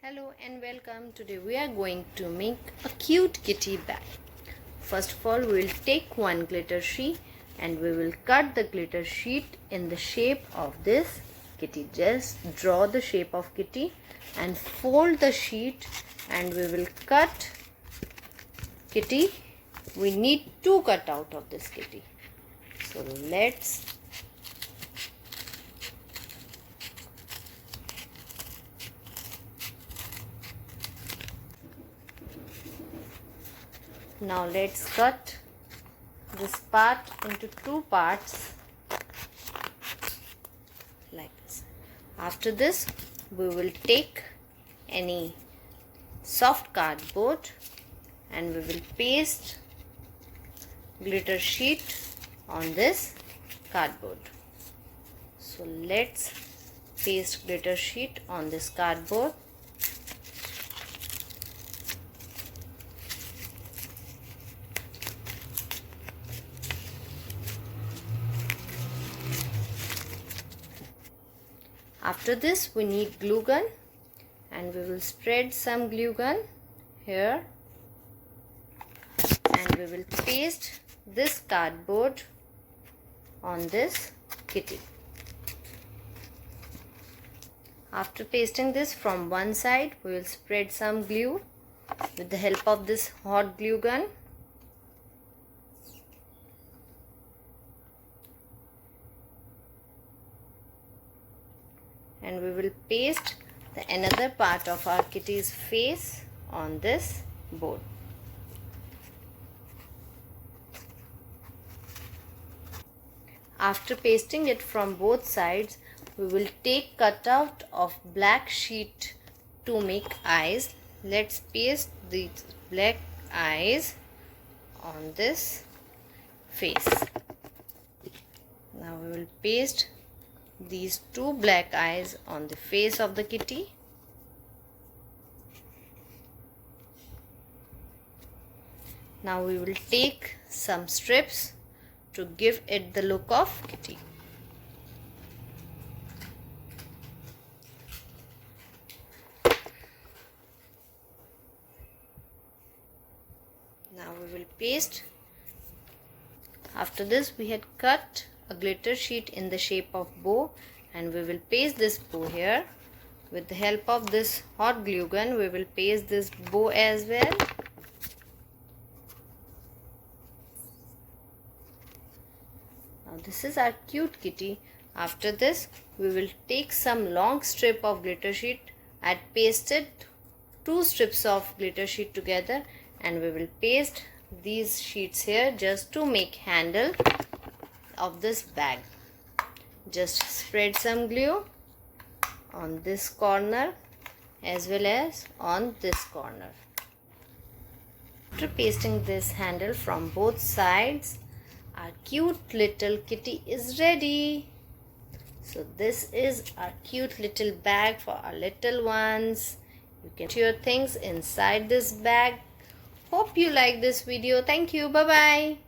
Hello and welcome. Today we are going to make a cute kitty bag. First of all, we will take one glitter sheet and we will cut the glitter sheet in the shape of this kitty. Just draw the shape of kitty and fold the sheet and we will cut kitty. We need two cut out of this kitty. So let's Now let's cut this part into two parts like this. After this, we will take any soft cardboard and we will paste glitter sheet on this cardboard. So let's paste glitter sheet on this cardboard. After this, we need glue gun and we will spread some glue gun here and we will paste this cardboard on this kitty. After pasting this from one side, we will spread some glue with the help of this hot glue gun. And we will paste the another part of our kitty's face on this board. After pasting it from both sides, we will take cutout of black sheet to make eyes. Let's paste these black eyes on this face. Now we will paste these two black eyes on the face of the kitty. Now we will take some strips to give it the look of kitty. Now we will paste. After this, we had cut a glitter sheet in the shape of bow and we will paste this bow here. With the help of this hot glue gun, we will paste this bow as well. Now this is our cute kitty. After this, we will take some long strip of glitter sheet and pasted two strips of glitter sheet together and we will paste these sheets here just to make handle of this bag. Just spread some glue on this corner as well as on this corner. After pasting this handle from both sides, our cute little kitty is ready. So this is our cute little bag for our little ones. You can put your things inside this bag. Hope you like this video. Thank you. Bye bye.